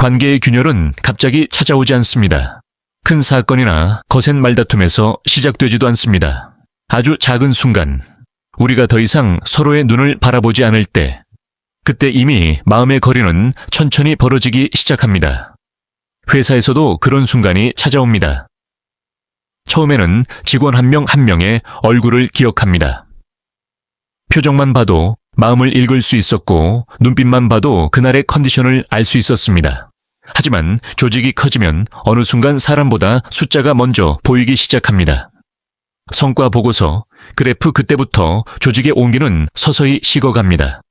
관계의 균열은 갑자기 찾아오지 않습니다. 큰 사건이나 거센 말다툼에서 시작되지도 않습니다. 아주 작은 순간, 우리가 더 이상 서로의 눈을 바라보지 않을 때, 그때 이미 마음의 거리는 천천히 벌어지기 시작합니다. 회사에서도 그런 순간이 찾아옵니다. 처음에는 직원 한 명 한 명의 얼굴을 기억합니다. 표정만 봐도 마음을 읽을 수 있었고 눈빛만 봐도 그날의 컨디션을 알 수 있었습니다. 하지만 조직이 커지면 어느 순간 사람보다 숫자가 먼저 보이기 시작합니다. 성과 보고서, 그래프 그때부터 조직의 온기는 서서히 식어갑니다.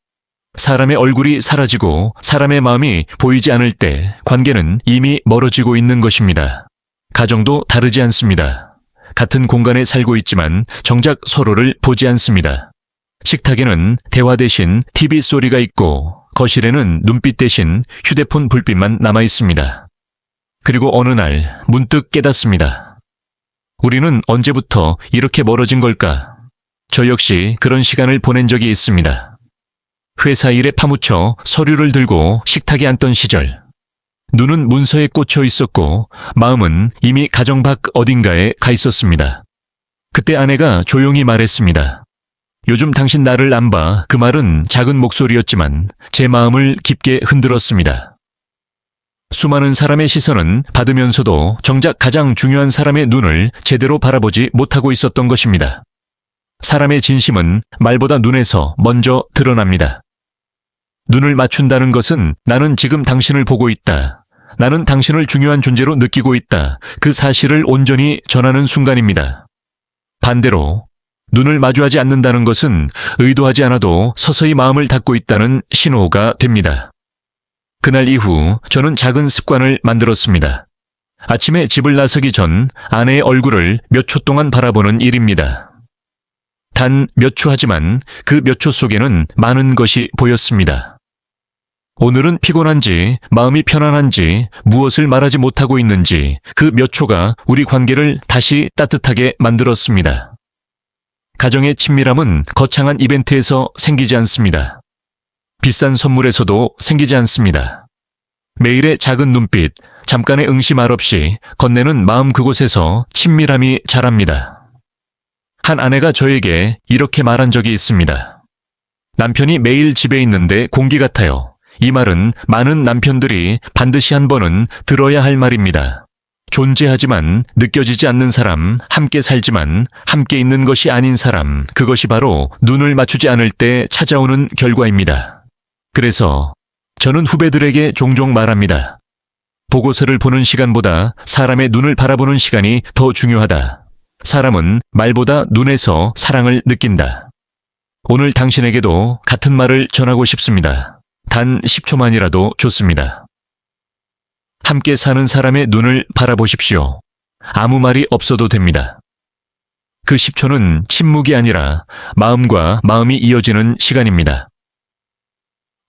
사람의 얼굴이 사라지고 사람의 마음이 보이지 않을 때 관계는 이미 멀어지고 있는 것입니다. 가정도 다르지 않습니다. 같은 공간에 살고 있지만 정작 서로를 보지 않습니다. 식탁에는 대화 대신 TV 소리가 있고 거실에는 눈빛 대신 휴대폰 불빛만 남아 있습니다. 그리고 어느 날 문득 깨닫습니다. 우리는 언제부터 이렇게 멀어진 걸까? 저 역시 그런 시간을 보낸 적이 있습니다. 회사 일에 파묻혀 서류를 들고 식탁에 앉던 시절, 눈은 문서에 꽂혀 있었고 마음은 이미 가정 밖 어딘가에 가 있었습니다. 그때 아내가 조용히 말했습니다. 요즘 당신 나를 안 봐. 그 말은 작은 목소리였지만 제 마음을 깊게 흔들었습니다. 수많은 사람의 시선은 받으면서도 정작 가장 중요한 사람의 눈을 제대로 바라보지 못하고 있었던 것입니다. 사람의 진심은 말보다 눈에서 먼저 드러납니다. 눈을 맞춘다는 것은 나는 지금 당신을 보고 있다. 나는 당신을 중요한 존재로 느끼고 있다. 그 사실을 온전히 전하는 순간입니다. 반대로 눈을 마주하지 않는다는 것은 의도하지 않아도 서서히 마음을 닫고 있다는 신호가 됩니다. 그날 이후 저는 작은 습관을 만들었습니다. 아침에 집을 나서기 전 아내의 얼굴을 몇 초 동안 바라보는 일입니다. 단 몇 초 하지만 그 몇 초 속에는 많은 것이 보였습니다. 오늘은 피곤한지, 마음이 편안한지, 무엇을 말하지 못하고 있는지 그 몇 초가 우리 관계를 다시 따뜻하게 만들었습니다. 가정의 친밀함은 거창한 이벤트에서 생기지 않습니다. 비싼 선물에서도 생기지 않습니다. 매일의 작은 눈빛, 잠깐의 응시 말 없이 건네는 마음 그곳에서 친밀함이 자랍니다. 한 아내가 저에게 이렇게 말한 적이 있습니다. 남편이 매일 집에 있는데 공기 같아요. 이 말은 많은 남편들이 반드시 한 번은 들어야 할 말입니다. 존재하지만 느껴지지 않는 사람, 함께 살지만 함께 있는 것이 아닌 사람, 그것이 바로 눈을 맞추지 않을 때 찾아오는 결과입니다. 그래서 저는 후배들에게 종종 말합니다. 보고서를 보는 시간보다 사람의 눈을 바라보는 시간이 더 중요하다. 사람은 말보다 눈에서 사랑을 느낀다. 오늘 당신에게도 같은 말을 전하고 싶습니다. 단 10초만이라도 좋습니다. 함께 사는 사람의 눈을 바라보십시오. 아무 말이 없어도 됩니다. 그 10초는 침묵이 아니라 마음과 마음이 이어지는 시간입니다.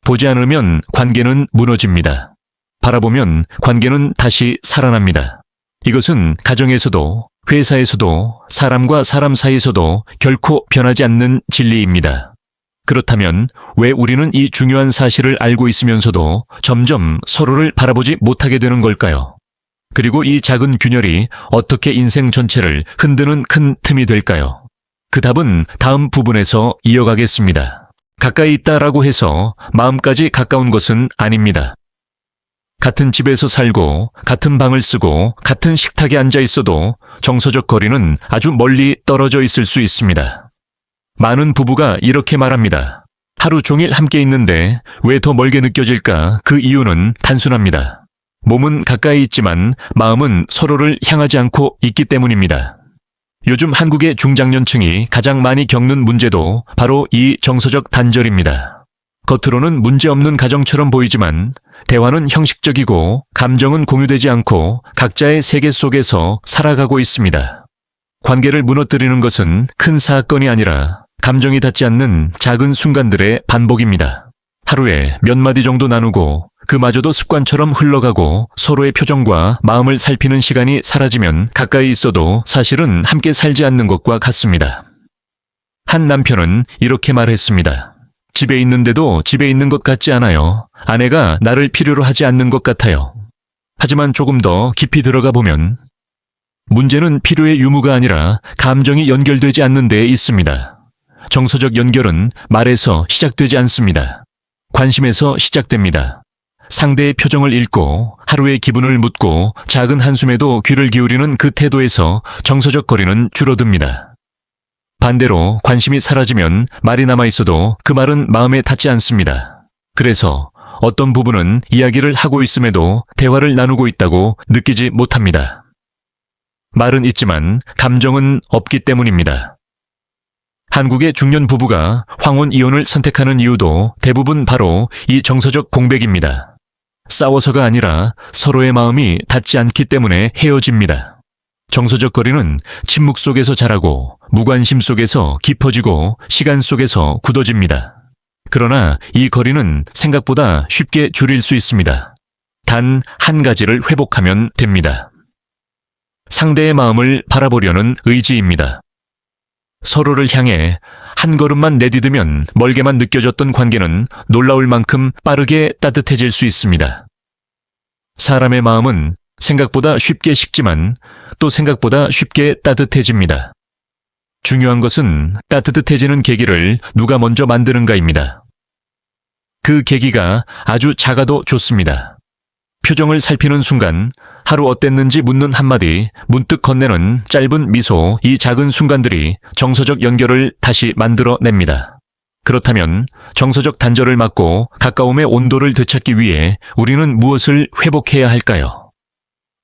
보지 않으면 관계는 무너집니다. 바라보면 관계는 다시 살아납니다. 이것은 가정에서도, 회사에서도, 사람과 사람 사이에서도 결코 변하지 않는 진리입니다. 그렇다면 왜 우리는 이 중요한 사실을 알고 있으면서도 점점 서로를 바라보지 못하게 되는 걸까요? 그리고 이 작은 균열이 어떻게 인생 전체를 흔드는 큰 틈이 될까요? 그 답은 다음 부분에서 이어가겠습니다. 가까이 있다라고 해서 마음까지 가까운 것은 아닙니다. 같은 집에서 살고 같은 방을 쓰고 같은 식탁에 앉아 있어도 정서적 거리는 아주 멀리 떨어져 있을 수 있습니다. 많은 부부가 이렇게 말합니다. 하루 종일 함께 있는데 왜 더 멀게 느껴질까? 그 이유는 단순합니다. 몸은 가까이 있지만 마음은 서로를 향하지 않고 있기 때문입니다. 요즘 한국의 중장년층이 가장 많이 겪는 문제도 바로 이 정서적 단절입니다. 겉으로는 문제없는 가정처럼 보이지만 대화는 형식적이고 감정은 공유되지 않고 각자의 세계 속에서 살아가고 있습니다. 관계를 무너뜨리는 것은 큰 사건이 아니라 감정이 닿지 않는 작은 순간들의 반복입니다. 하루에 몇 마디 정도 나누고 그마저도 습관처럼 흘러가고 서로의 표정과 마음을 살피는 시간이 사라지면 가까이 있어도 사실은 함께 살지 않는 것과 같습니다. 한 남편은 이렇게 말했습니다. 집에 있는데도 집에 있는 것 같지 않아요. 아내가 나를 필요로 하지 않는 것 같아요. 하지만 조금 더 깊이 들어가 보면 문제는 필요의 유무가 아니라 감정이 연결되지 않는 데에 있습니다. 정서적 연결은 말에서 시작되지 않습니다. 관심에서 시작됩니다. 상대의 표정을 읽고 하루의 기분을 묻고 작은 한숨에도 귀를 기울이는 그 태도에서 정서적 거리는 줄어듭니다. 반대로 관심이 사라지면 말이 남아있어도 그 말은 마음에 닿지 않습니다. 그래서 어떤 부분은 이야기를 하고 있음에도 대화를 나누고 있다고 느끼지 못합니다. 말은 있지만 감정은 없기 때문입니다. 한국의 중년 부부가 황혼 이혼을 선택하는 이유도 대부분 바로 이 정서적 공백입니다. 싸워서가 아니라 서로의 마음이 닿지 않기 때문에 헤어집니다. 정서적 거리는 침묵 속에서 자라고 무관심 속에서 깊어지고 시간 속에서 굳어집니다. 그러나 이 거리는 생각보다 쉽게 줄일 수 있습니다. 단 한 가지를 회복하면 됩니다. 상대의 마음을 바라보려는 의지입니다. 서로를 향해 한 걸음만 내디디면 멀게만 느껴졌던 관계는 놀라울 만큼 빠르게 따뜻해질 수 있습니다. 사람의 마음은 생각보다 쉽게 식지만 또 생각보다 쉽게 따뜻해집니다. 중요한 것은 따뜻해지는 계기를 누가 먼저 만드는가입니다. 그 계기가 아주 작아도 좋습니다. 표정을 살피는 순간, 하루 어땠는지 묻는 한마디, 문득 건네는 짧은 미소, 이 작은 순간들이 정서적 연결을 다시 만들어냅니다. 그렇다면 정서적 단절을 막고 가까움의 온도를 되찾기 위해 우리는 무엇을 회복해야 할까요?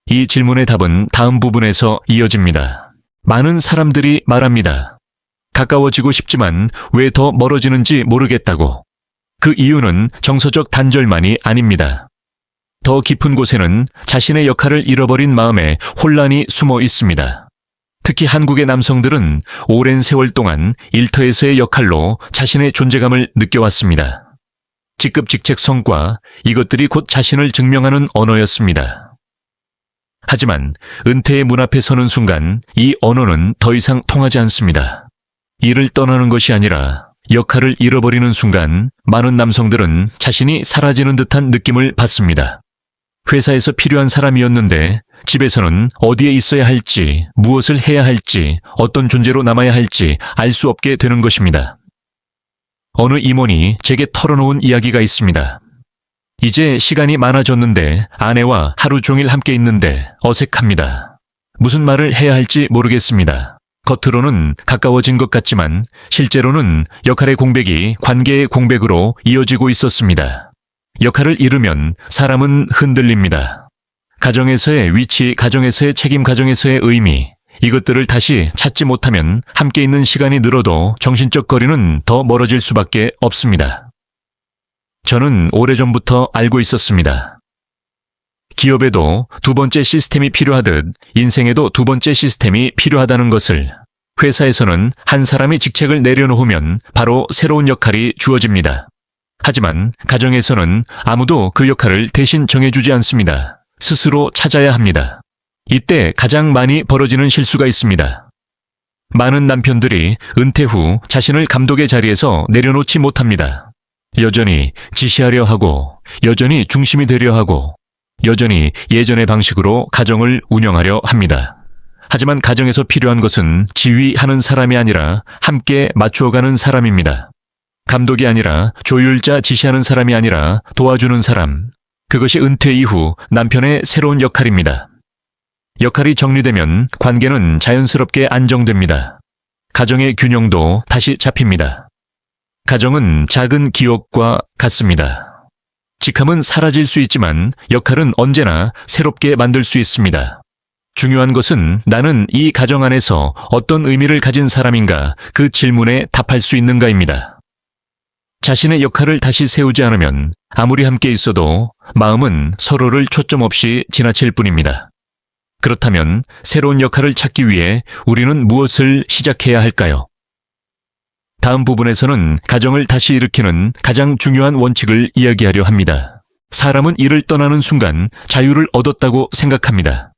이 질문의 답은 다음 부분에서 이어집니다. 많은 사람들이 말합니다. 가까워지고 싶지만 왜 더 멀어지는지 모르겠다고. 그 이유는 정서적 단절만이 아닙니다. 더 깊은 곳에는 자신의 역할을 잃어버린 마음에 혼란이 숨어 있습니다. 특히 한국의 남성들은 오랜 세월 동안 일터에서의 역할로 자신의 존재감을 느껴왔습니다. 직급 직책 성과, 이것들이 곧 자신을 증명하는 언어였습니다. 하지만 은퇴의 문 앞에 서는 순간 이 언어는 더 이상 통하지 않습니다. 일을 떠나는 것이 아니라 역할을 잃어버리는 순간 많은 남성들은 자신이 사라지는 듯한 느낌을 받습니다. 회사에서 필요한 사람이었는데 집에서는 어디에 있어야 할지, 무엇을 해야 할지, 어떤 존재로 남아야 할지 알 수 없게 되는 것입니다. 어느 임원이 제게 털어놓은 이야기가 있습니다. 이제 시간이 많아졌는데 아내와 하루 종일 함께 있는데 어색합니다. 무슨 말을 해야 할지 모르겠습니다. 겉으로는 가까워진 것 같지만 실제로는 역할의 공백이 관계의 공백으로 이어지고 있었습니다. 역할을 잃으면 사람은 흔들립니다. 가정에서의 위치, 가정에서의 책임, 가정에서의 의미, 이것들을 다시 찾지 못하면 함께 있는 시간이 늘어도 정신적 거리는 더 멀어질 수밖에 없습니다. 저는 오래전부터 알고 있었습니다. 기업에도 두 번째 시스템이 필요하듯 인생에도 두 번째 시스템이 필요하다는 것을. 회사에서는 한 사람이 직책을 내려놓으면 바로 새로운 역할이 주어집니다. 하지만 가정에서는 아무도 그 역할을 대신 정해주지 않습니다. 스스로 찾아야 합니다. 이때 가장 많이 벌어지는 실수가 있습니다. 많은 남편들이 은퇴 후 자신을 감독의 자리에서 내려놓지 못합니다. 여전히 지시하려 하고, 여전히 중심이 되려 하고, 여전히 예전의 방식으로 가정을 운영하려 합니다. 하지만 가정에서 필요한 것은 지휘하는 사람이 아니라 함께 맞추어가는 사람입니다. 감독이 아니라 조율자, 지시하는 사람이 아니라 도와주는 사람. 그것이 은퇴 이후 남편의 새로운 역할입니다. 역할이 정리되면 관계는 자연스럽게 안정됩니다. 가정의 균형도 다시 잡힙니다. 가정은 작은 기억과 같습니다. 직함은 사라질 수 있지만 역할은 언제나 새롭게 만들 수 있습니다. 중요한 것은 나는 이 가정 안에서 어떤 의미를 가진 사람인가, 그 질문에 답할 수 있는가입니다. 자신의 역할을 다시 세우지 않으면 아무리 함께 있어도 마음은 서로를 초점 없이 지나칠 뿐입니다. 그렇다면 새로운 역할을 찾기 위해 우리는 무엇을 시작해야 할까요? 다음 부분에서는 가정을 다시 일으키는 가장 중요한 원칙을 이야기하려 합니다. 사람은 일을 떠나는 순간 자유를 얻었다고 생각합니다.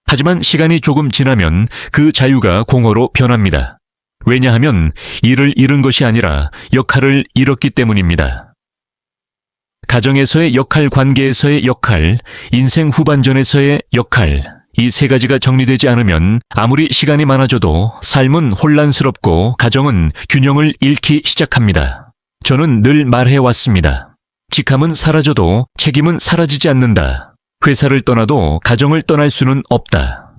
하지만 시간이 조금 지나면 그 자유가 공허로 변합니다. 왜냐하면 일을 잃은 것이 아니라 역할을 잃었기 때문입니다. 가정에서의 역할, 관계에서의 역할, 인생 후반전에서의 역할, 이 세 가지가 정리되지 않으면 아무리 시간이 많아져도 삶은 혼란스럽고 가정은 균형을 잃기 시작합니다. 저는 늘 말해왔습니다. 직함은 사라져도 책임은 사라지지 않는다. 회사를 떠나도 가정을 떠날 수는 없다.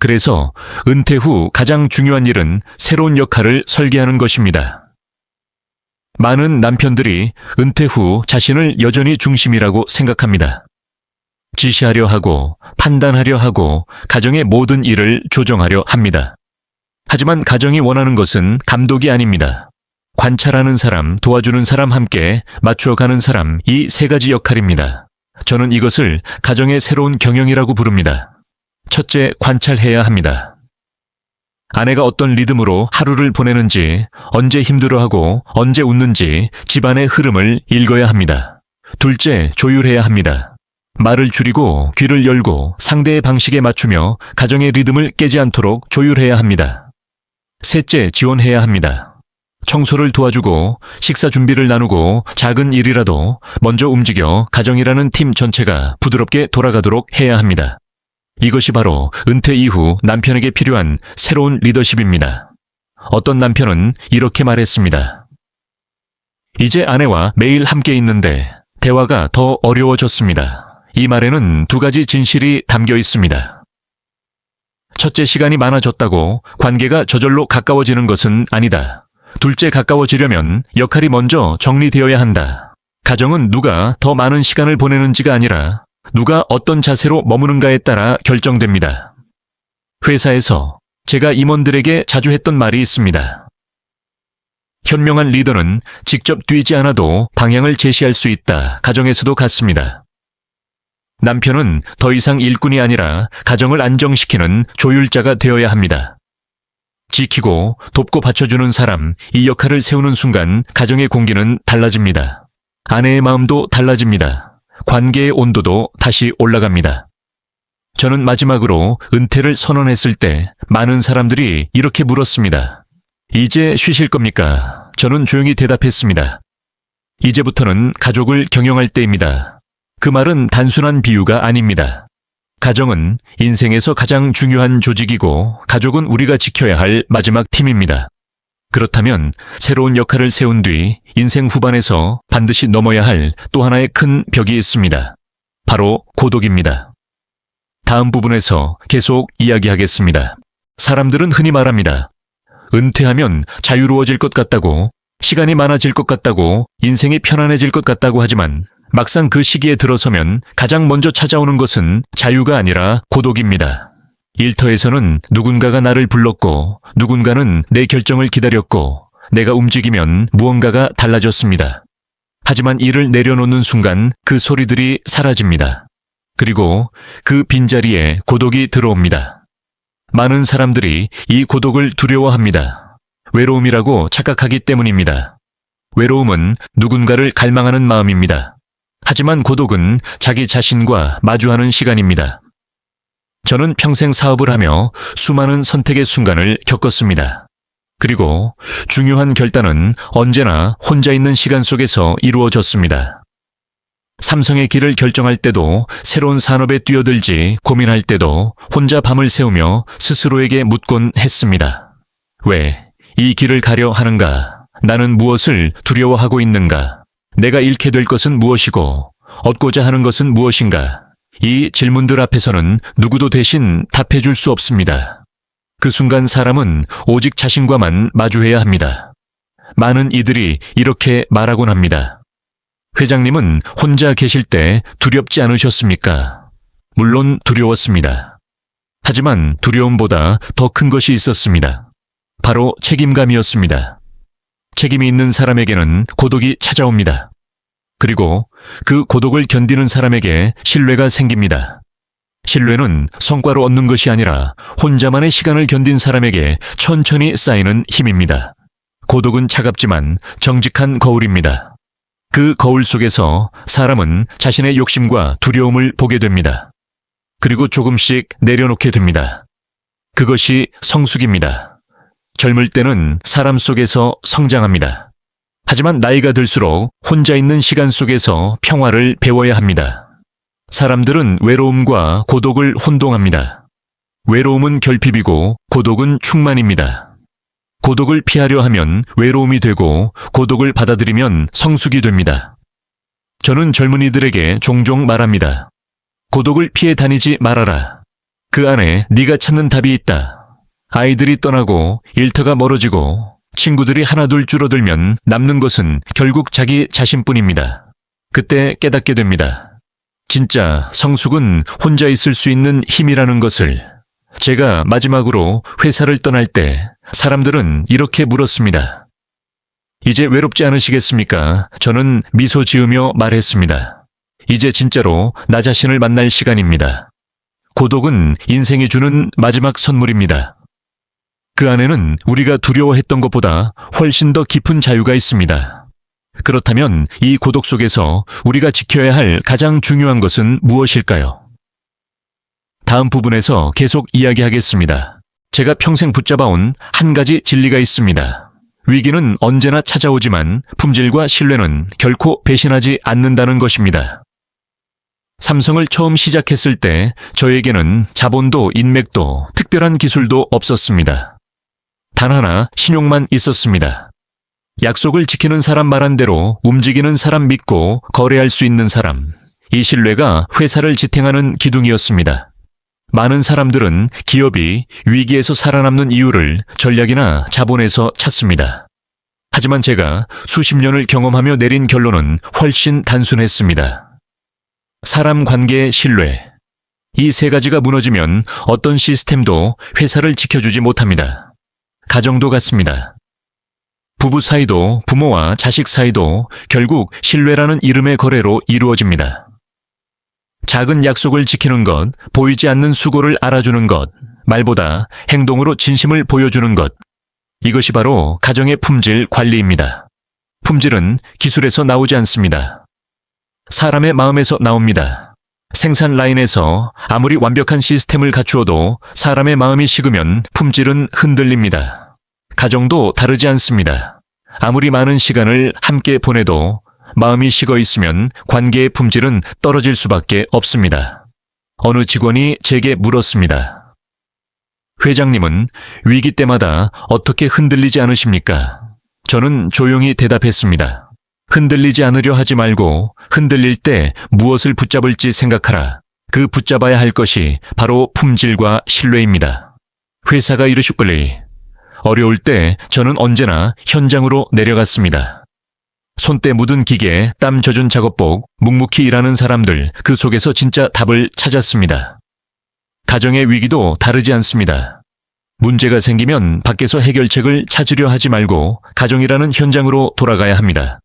그래서 은퇴 후 가장 중요한 일은 새로운 역할을 설계하는 것입니다. 많은 남편들이 은퇴 후 자신을 여전히 중심이라고 생각합니다. 지시하려 하고 판단하려 하고 가정의 모든 일을 조정하려 합니다. 하지만 가정이 원하는 것은 감독이 아닙니다. 관찰하는 사람, 도와주는 사람, 함께 맞춰가는 사람, 이 세 가지 역할입니다. 저는 이것을 가정의 새로운 경영이라고 부릅니다. 첫째, 관찰해야 합니다. 아내가 어떤 리듬으로 하루를 보내는지, 언제 힘들어하고 언제 웃는지 집안의 흐름을 읽어야 합니다. 둘째, 조율해야 합니다. 말을 줄이고 귀를 열고 상대의 방식에 맞추며 가정의 리듬을 깨지 않도록 조율해야 합니다. 셋째, 지원해야 합니다. 청소를 도와주고 식사 준비를 나누고 작은 일이라도 먼저 움직여 가정이라는 팀 전체가 부드럽게 돌아가도록 해야 합니다. 이것이 바로 은퇴 이후 남편에게 필요한 새로운 리더십입니다. 어떤 남편은 이렇게 말했습니다. 이제 아내와 매일 함께 있는데 대화가 더 어려워졌습니다. 이 말에는 두 가지 진실이 담겨 있습니다. 첫째, 시간이 많아졌다고 관계가 저절로 가까워지는 것은 아니다. 둘째, 가까워지려면 역할이 먼저 정리되어야 한다. 가정은 누가 더 많은 시간을 보내는지가 아니라 누가 어떤 자세로 머무는가에 따라 결정됩니다. 회사에서 제가 임원들에게 자주 했던 말이 있습니다. 현명한 리더는 직접 뛰지 않아도 방향을 제시할 수 있다. 가정에서도 같습니다. 남편은 더 이상 일꾼이 아니라 가정을 안정시키는 조율자가 되어야 합니다. 지키고 돕고 받쳐주는 사람, 이 역할을 세우는 순간 가정의 공기는 달라집니다. 아내의 마음도 달라집니다. 관계의 온도도 다시 올라갑니다. 저는 마지막으로 은퇴를 선언했을 때 많은 사람들이 이렇게 물었습니다. 이제 쉬실 겁니까? 저는 조용히 대답했습니다. 이제부터는 가족을 경영할 때입니다. 그 말은 단순한 비유가 아닙니다. 가정은 인생에서 가장 중요한 조직이고 가족은 우리가 지켜야 할 마지막 팀입니다. 그렇다면 새로운 역할을 세운 뒤 인생 후반에서 반드시 넘어야 할 또 하나의 큰 벽이 있습니다. 바로 고독입니다. 다음 부분에서 계속 이야기하겠습니다. 사람들은 흔히 말합니다. 은퇴하면 자유로워질 것 같다고, 시간이 많아질 것 같다고, 인생이 편안해질 것 같다고 하지만 막상 그 시기에 들어서면 가장 먼저 찾아오는 것은 자유가 아니라 고독입니다. 일터에서는 누군가가 나를 불렀고 누군가는 내 결정을 기다렸고 내가 움직이면 무언가가 달라졌습니다. 하지만 이를 내려놓는 순간 그 소리들이 사라집니다. 그리고 그 빈자리에 고독이 들어옵니다. 많은 사람들이 이 고독을 두려워합니다. 외로움이라고 착각하기 때문입니다. 외로움은 누군가를 갈망하는 마음입니다. 하지만 고독은 자기 자신과 마주하는 시간입니다. 저는 평생 사업을 하며 수많은 선택의 순간을 겪었습니다. 그리고 중요한 결단은 언제나 혼자 있는 시간 속에서 이루어졌습니다. 삼성의 길을 결정할 때도, 새로운 산업에 뛰어들지 고민할 때도 혼자 밤을 새우며 스스로에게 묻곤 했습니다. 왜 이 길을 가려 하는가? 나는 무엇을 두려워하고 있는가? 내가 잃게 될 것은 무엇이고 얻고자 하는 것은 무엇인가? 이 질문들 앞에서는 누구도 대신 답해줄 수 없습니다. 그 순간 사람은 오직 자신과만 마주해야 합니다. 많은 이들이 이렇게 말하곤 합니다. 회장님은 혼자 계실 때 두렵지 않으셨습니까? 물론 두려웠습니다. 하지만 두려움보다 더 큰 것이 있었습니다. 바로 책임감이었습니다. 책임이 있는 사람에게는 고독이 찾아옵니다. 그리고 그 고독을 견디는 사람에게 신뢰가 생깁니다. 신뢰는 성과로 얻는 것이 아니라 혼자만의 시간을 견딘 사람에게 천천히 쌓이는 힘입니다. 고독은 차갑지만 정직한 거울입니다. 그 거울 속에서 사람은 자신의 욕심과 두려움을 보게 됩니다. 그리고 조금씩 내려놓게 됩니다. 그것이 성숙입니다. 젊을 때는 사람 속에서 성장합니다. 하지만 나이가 들수록 혼자 있는 시간 속에서 평화를 배워야 합니다. 사람들은 외로움과 고독을 혼동합니다. 외로움은 결핍이고 고독은 충만입니다. 고독을 피하려 하면 외로움이 되고 고독을 받아들이면 성숙이 됩니다. 저는 젊은이들에게 종종 말합니다. 고독을 피해 다니지 말아라. 그 안에 네가 찾는 답이 있다. 아이들이 떠나고 일터가 멀어지고 친구들이 하나둘 줄어들면 남는 것은 결국 자기 자신뿐입니다. 그때 깨닫게 됩니다. 진짜 성숙은 혼자 있을 수 있는 힘이라는 것을. 제가 마지막으로 회사를 떠날 때 사람들은 이렇게 물었습니다. 이제 외롭지 않으시겠습니까? 저는 미소 지으며 말했습니다. 이제 진짜로 나 자신을 만날 시간입니다. 고독은 인생이 주는 마지막 선물입니다. 그 안에는 우리가 두려워했던 것보다 훨씬 더 깊은 자유가 있습니다. 그렇다면 이 고독 속에서 우리가 지켜야 할 가장 중요한 것은 무엇일까요? 다음 부분에서 계속 이야기하겠습니다. 제가 평생 붙잡아온 한 가지 진리가 있습니다. 위기는 언제나 찾아오지만 품질과 신뢰는 결코 배신하지 않는다는 것입니다. 삼성을 처음 시작했을 때 저에게는 자본도 인맥도 특별한 기술도 없었습니다. 단 하나 신용만 있었습니다. 약속을 지키는 사람 말한 대로 움직이는 사람 믿고 거래할 수 있는 사람. 이 신뢰가 회사를 지탱하는 기둥이었습니다. 많은 사람들은 기업이 위기에서 살아남는 이유를 전략이나 자본에서 찾습니다. 하지만 제가 수십 년을 경험하며 내린 결론은 훨씬 단순했습니다. 사람 관계의 신뢰. 이 세 가지가 무너지면 어떤 시스템도 회사를 지켜주지 못합니다. 가정도 같습니다. 부부 사이도 부모와 자식 사이도 결국 신뢰라는 이름의 거래로 이루어집니다. 작은 약속을 지키는 것, 보이지 않는 수고를 알아주는 것, 말보다 행동으로 진심을 보여주는 것. 이것이 바로 가정의 품질 관리입니다. 품질은 기술에서 나오지 않습니다. 사람의 마음에서 나옵니다. 생산 라인에서 아무리 완벽한 시스템을 갖추어도 사람의 마음이 식으면 품질은 흔들립니다. 가정도 다르지 않습니다. 아무리 많은 시간을 함께 보내도 마음이 식어 있으면 관계의 품질은 떨어질 수밖에 없습니다. 어느 직원이 제게 물었습니다. 회장님은 위기 때마다 어떻게 흔들리지 않으십니까? 저는 조용히 대답했습니다. 흔들리지 않으려 하지 말고 흔들릴 때 무엇을 붙잡을지 생각하라. 그 붙잡아야 할 것이 바로 품질과 신뢰입니다. 회사가 이르셨길래 어려울 때 저는 언제나 현장으로 내려갔습니다. 손때 묻은 기계, 땀 젖은 작업복, 묵묵히 일하는 사람들, 그 속에서 진짜 답을 찾았습니다. 가정의 위기도 다르지 않습니다. 문제가 생기면 밖에서 해결책을 찾으려 하지 말고 가정이라는 현장으로 돌아가야 합니다.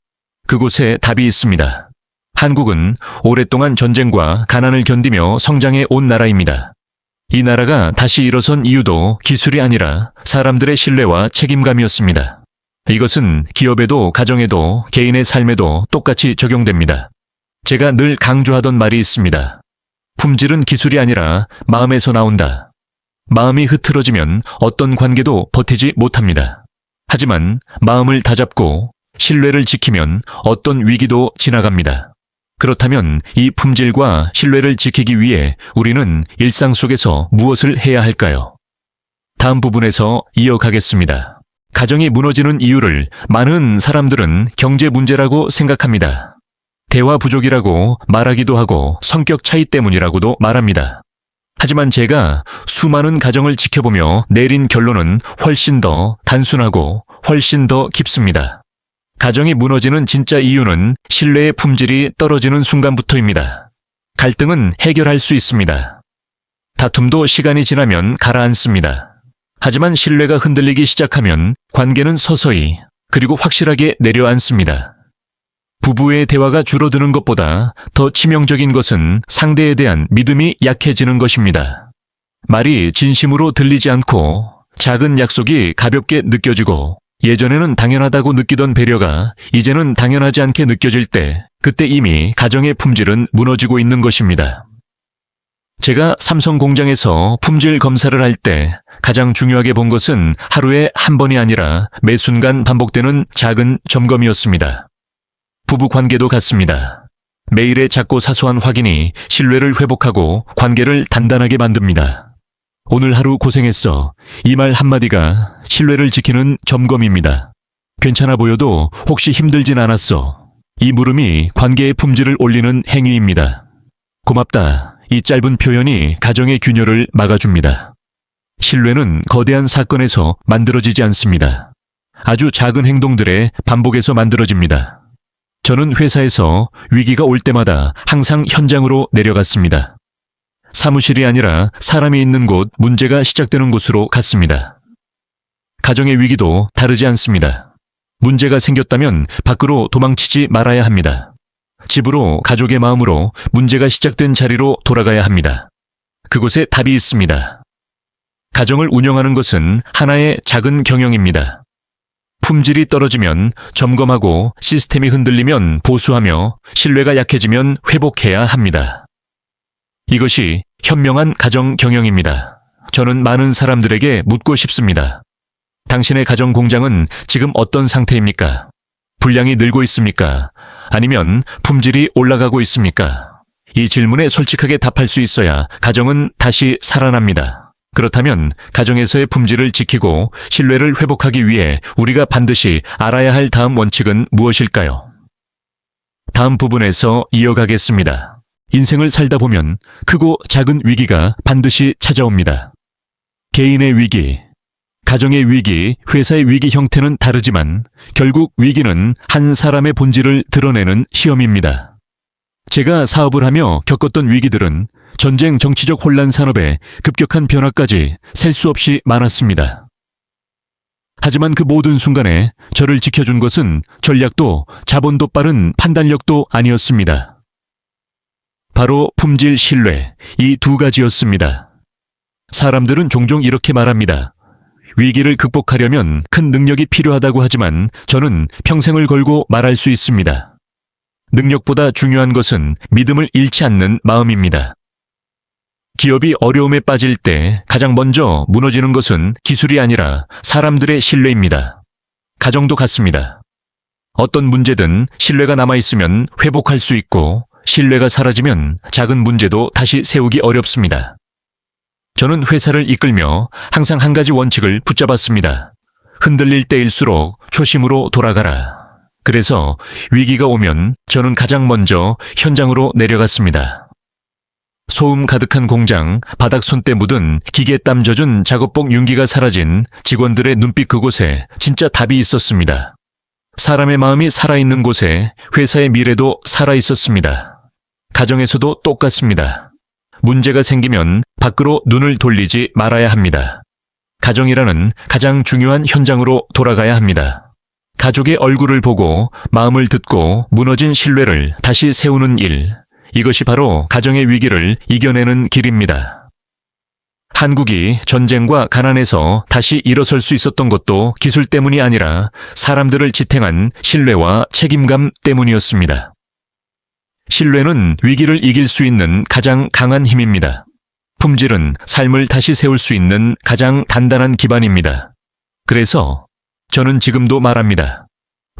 그곳에 답이 있습니다. 한국은 오랫동안 전쟁과 가난을 견디며 성장해 온 나라입니다. 이 나라가 다시 일어선 이유도 기술이 아니라 사람들의 신뢰와 책임감이었습니다. 이것은 기업에도 가정에도 개인의 삶에도 똑같이 적용됩니다. 제가 늘 강조하던 말이 있습니다. 품질은 기술이 아니라 마음에서 나온다. 마음이 흐트러지면 어떤 관계도 버티지 못합니다. 하지만 마음을 다잡고 신뢰를 지키면 어떤 위기도 지나갑니다. 그렇다면 이 품질과 신뢰를 지키기 위해 우리는 일상 속에서 무엇을 해야 할까요? 다음 부분에서 이어가겠습니다. 가정이 무너지는 이유를 많은 사람들은 경제 문제라고 생각합니다. 대화 부족이라고 말하기도 하고 성격 차이 때문이라고도 말합니다. 하지만 제가 수많은 가정을 지켜보며 내린 결론은 훨씬 더 단순하고 훨씬 더 깊습니다. 가정이 무너지는 진짜 이유는 신뢰의 품질이 떨어지는 순간부터입니다. 갈등은 해결할 수 있습니다. 다툼도 시간이 지나면 가라앉습니다. 하지만 신뢰가 흔들리기 시작하면 관계는 서서히 그리고 확실하게 내려앉습니다. 부부의 대화가 줄어드는 것보다 더 치명적인 것은 상대에 대한 믿음이 약해지는 것입니다. 말이 진심으로 들리지 않고 작은 약속이 가볍게 느껴지고 예전에는 당연하다고 느끼던 배려가 이제는 당연하지 않게 느껴질 때 그때 이미 가정의 품질은 무너지고 있는 것입니다. 제가 삼성 공장에서 품질 검사를 할 때 가장 중요하게 본 것은 하루에 한 번이 아니라 매 순간 반복되는 작은 점검이었습니다. 부부 관계도 같습니다. 매일의 작고 사소한 확인이 신뢰를 회복하고 관계를 단단하게 만듭니다. 오늘 하루 고생했어. 이 말 한마디가 신뢰를 지키는 점검입니다. 괜찮아 보여도 혹시 힘들진 않았어. 이 물음이 관계의 품질을 올리는 행위입니다. 고맙다. 이 짧은 표현이 가정의 균열을 막아줍니다. 신뢰는 거대한 사건에서 만들어지지 않습니다. 아주 작은 행동들의 반복에서 만들어집니다. 저는 회사에서 위기가 올 때마다 항상 현장으로 내려갔습니다. 사무실이 아니라 사람이 있는 곳, 문제가 시작되는 곳으로 갔습니다. 가정의 위기도 다르지 않습니다. 문제가 생겼다면 밖으로 도망치지 말아야 합니다. 집으로 가족의 마음으로 문제가 시작된 자리로 돌아가야 합니다. 그곳에 답이 있습니다. 가정을 운영하는 것은 하나의 작은 경영입니다. 품질이 떨어지면 점검하고 시스템이 흔들리면 보수하며 신뢰가 약해지면 회복해야 합니다. 이것이 현명한 가정 경영입니다. 저는 많은 사람들에게 묻고 싶습니다. 당신의 가정 공장은 지금 어떤 상태입니까? 분량이 늘고 있습니까? 아니면 품질이 올라가고 있습니까? 이 질문에 솔직하게 답할 수 있어야 가정은 다시 살아납니다. 그렇다면 가정에서의 품질을 지키고 신뢰를 회복하기 위해 우리가 반드시 알아야 할 다음 원칙은 무엇일까요? 다음 부분에서 이어가겠습니다. 인생을 살다 보면 크고 작은 위기가 반드시 찾아옵니다. 개인의 위기, 가정의 위기, 회사의 위기 형태는 다르지만 결국 위기는 한 사람의 본질을 드러내는 시험입니다. 제가 사업을 하며 겪었던 위기들은 전쟁, 정치적 혼란, 산업의 급격한 변화까지 셀 수 없이 많았습니다. 하지만 그 모든 순간에 저를 지켜준 것은 전략도 자본도 빠른 판단력도 아니었습니다. 바로 품질, 신뢰, 이 두 가지였습니다. 사람들은 종종 이렇게 말합니다. 위기를 극복하려면 큰 능력이 필요하다고 하지만 저는 평생을 걸고 말할 수 있습니다. 능력보다 중요한 것은 믿음을 잃지 않는 마음입니다. 기업이 어려움에 빠질 때 가장 먼저 무너지는 것은 기술이 아니라 사람들의 신뢰입니다. 가정도 같습니다. 어떤 문제든 신뢰가 남아있으면 회복할 수 있고 신뢰가 사라지면 작은 문제도 다시 세우기 어렵습니다. 저는 회사를 이끌며 항상 한 가지 원칙을 붙잡았습니다. 흔들릴 때일수록 초심으로 돌아가라. 그래서 위기가 오면 저는 가장 먼저 현장으로 내려갔습니다. 소음 가득한 공장, 바닥 손때 묻은 기계 땀 젖은 작업복 윤기가 사라진 직원들의 눈빛 그곳에 진짜 답이 있었습니다. 사람의 마음이 살아있는 곳에 회사의 미래도 살아있었습니다. 가정에서도 똑같습니다. 문제가 생기면 밖으로 눈을 돌리지 말아야 합니다. 가정이라는 가장 중요한 현장으로 돌아가야 합니다. 가족의 얼굴을 보고 마음을 듣고 무너진 신뢰를 다시 세우는 일, 이것이 바로 가정의 위기를 이겨내는 길입니다. 한국이 전쟁과 가난에서 다시 일어설 수 있었던 것도 기술 때문이 아니라 사람들을 지탱한 신뢰와 책임감 때문이었습니다. 신뢰는 위기를 이길 수 있는 가장 강한 힘입니다. 품질은 삶을 다시 세울 수 있는 가장 단단한 기반입니다. 그래서 저는 지금도 말합니다.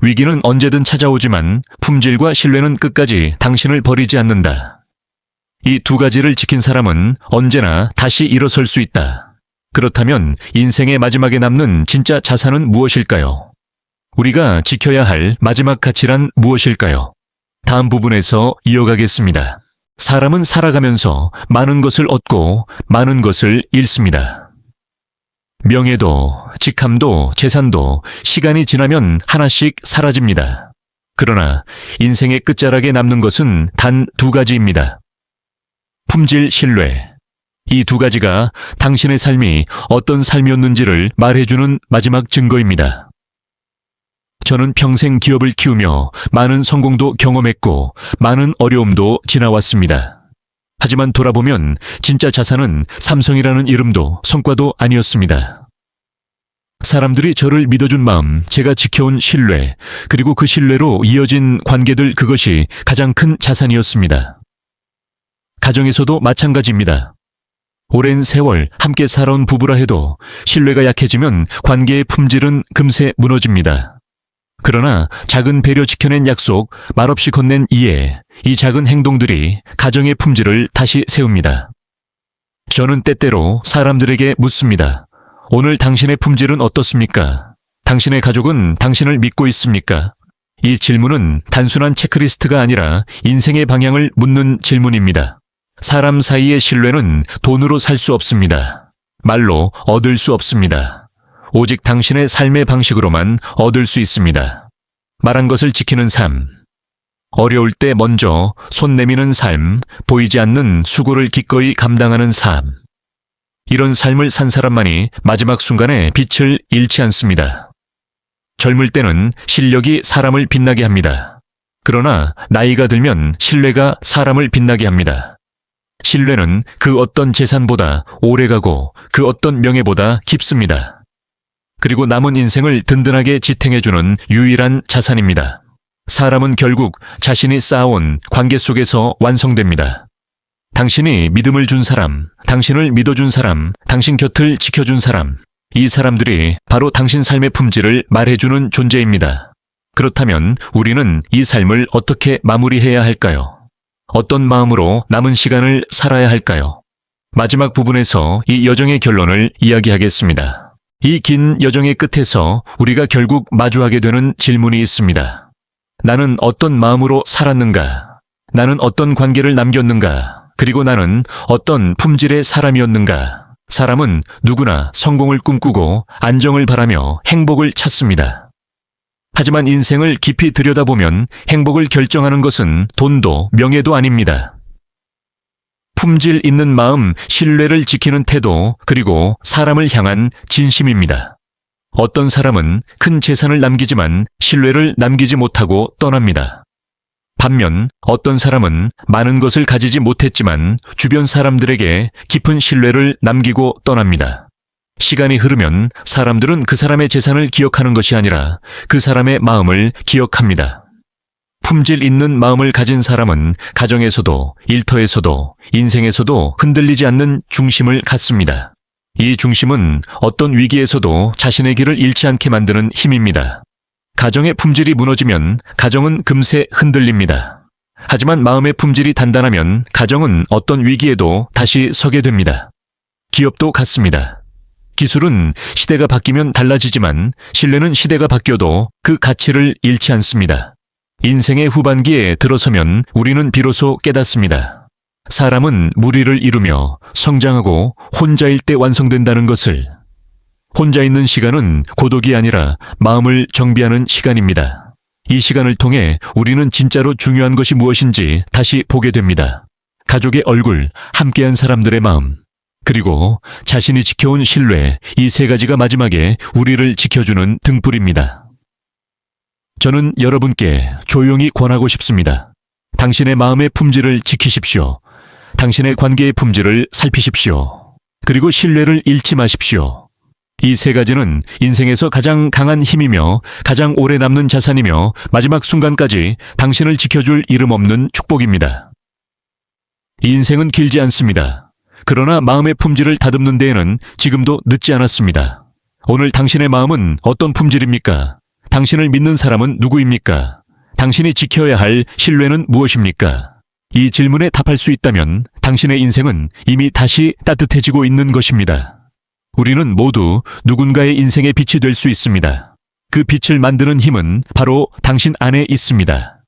위기는 언제든 찾아오지만 품질과 신뢰는 끝까지 당신을 버리지 않는다. 이 두 가지를 지킨 사람은 언제나 다시 일어설 수 있다. 그렇다면 인생의 마지막에 남는 진짜 자산은 무엇일까요? 우리가 지켜야 할 마지막 가치란 무엇일까요? 다음 부분에서 이어가겠습니다. 사람은 살아가면서 많은 것을 얻고 많은 것을 잃습니다. 명예도, 직함도, 재산도 시간이 지나면 하나씩 사라집니다. 그러나 인생의 끝자락에 남는 것은 단 두 가지입니다. 품질, 신뢰. 이 두 가지가 당신의 삶이 어떤 삶이었는지를 말해주는 마지막 증거입니다. 저는 평생 기업을 키우며 많은 성공도 경험했고 많은 어려움도 지나왔습니다. 하지만 돌아보면 진짜 자산은 삼성이라는 이름도 성과도 아니었습니다. 사람들이 저를 믿어준 마음, 제가 지켜온 신뢰, 그리고 그 신뢰로 이어진 관계들, 그것이 가장 큰 자산이었습니다. 가정에서도 마찬가지입니다. 오랜 세월 함께 살아온 부부라 해도 신뢰가 약해지면 관계의 품질은 금세 무너집니다. 그러나 작은 배려 지켜낸 약속, 말없이 건넨 이해, 이 작은 행동들이 가정의 품질을 다시 세웁니다. 저는 때때로 사람들에게 묻습니다. 오늘 당신의 품질은 어떻습니까? 당신의 가족은 당신을 믿고 있습니까? 이 질문은 단순한 체크리스트가 아니라 인생의 방향을 묻는 질문입니다. 사람 사이의 신뢰는 돈으로 살 수 없습니다. 말로 얻을 수 없습니다. 오직 당신의 삶의 방식으로만 얻을 수 있습니다. 말한 것을 지키는 삶. 어려울 때 먼저 손 내미는 삶, 보이지 않는 수고를 기꺼이 감당하는 삶. 이런 삶을 산 사람만이 마지막 순간에 빛을 잃지 않습니다. 젊을 때는 실력이 사람을 빛나게 합니다. 그러나 나이가 들면 신뢰가 사람을 빛나게 합니다. 신뢰는 그 어떤 재산보다 오래가고 그 어떤 명예보다 깊습니다. 그리고 남은 인생을 든든하게 지탱해주는 유일한 자산입니다. 사람은 결국 자신이 쌓아온 관계 속에서 완성됩니다. 당신이 믿음을 준 사람, 당신을 믿어준 사람, 당신 곁을 지켜준 사람, 이 사람들이 바로 당신 삶의 품질을 말해주는 존재입니다. 그렇다면 우리는 이 삶을 어떻게 마무리해야 할까요? 어떤 마음으로 남은 시간을 살아야 할까요? 마지막 부분에서 이 여정의 결론을 이야기하겠습니다. 이 긴 여정의 끝에서 우리가 결국 마주하게 되는 질문이 있습니다. 나는 어떤 마음으로 살았는가? 나는 어떤 관계를 남겼는가? 그리고 나는 어떤 품질의 사람이었는가? 사람은 누구나 성공을 꿈꾸고 안정을 바라며 행복을 찾습니다. 하지만 인생을 깊이 들여다보면 행복을 결정하는 것은 돈도 명예도 아닙니다. 품질 있는 마음, 신뢰를 지키는 태도, 그리고 사람을 향한 진심입니다. 어떤 사람은 큰 재산을 남기지만 신뢰를 남기지 못하고 떠납니다. 반면 어떤 사람은 많은 것을 가지지 못했지만 주변 사람들에게 깊은 신뢰를 남기고 떠납니다. 시간이 흐르면 사람들은 그 사람의 재산을 기억하는 것이 아니라 그 사람의 마음을 기억합니다. 품질 있는 마음을 가진 사람은 가정에서도 일터에서도 인생에서도 흔들리지 않는 중심을 갖습니다. 이 중심은 어떤 위기에서도 자신의 길을 잃지 않게 만드는 힘입니다. 가정의 품질이 무너지면 가정은 금세 흔들립니다. 하지만 마음의 품질이 단단하면 가정은 어떤 위기에도 다시 서게 됩니다. 기업도 같습니다. 기술은 시대가 바뀌면 달라지지만 신뢰는 시대가 바뀌어도 그 가치를 잃지 않습니다. 인생의 후반기에 들어서면 우리는 비로소 깨닫습니다. 사람은 무리를 이루며 성장하고 혼자일 때 완성된다는 것을. 혼자 있는 시간은 고독이 아니라 마음을 정비하는 시간입니다. 이 시간을 통해 우리는 진짜로 중요한 것이 무엇인지 다시 보게 됩니다. 가족의 얼굴, 함께한 사람들의 마음, 그리고 자신이 지켜온 신뢰, 이 세 가지가 마지막에 우리를 지켜주는 등불입니다. 저는 여러분께 조용히 권하고 싶습니다. 당신의 마음의 품질을 지키십시오. 당신의 관계의 품질을 살피십시오. 그리고 신뢰를 잃지 마십시오. 이 세 가지는 인생에서 가장 강한 힘이며 가장 오래 남는 자산이며 마지막 순간까지 당신을 지켜줄 이름 없는 축복입니다. 인생은 길지 않습니다. 그러나 마음의 품질을 다듬는 데에는 지금도 늦지 않았습니다. 오늘 당신의 마음은 어떤 품질입니까? 당신을 믿는 사람은 누구입니까? 당신이 지켜야 할 신뢰는 무엇입니까? 이 질문에 답할 수 있다면 당신의 인생은 이미 다시 따뜻해지고 있는 것입니다. 우리는 모두 누군가의 인생의 빛이 될 수 있습니다. 그 빛을 만드는 힘은 바로 당신 안에 있습니다.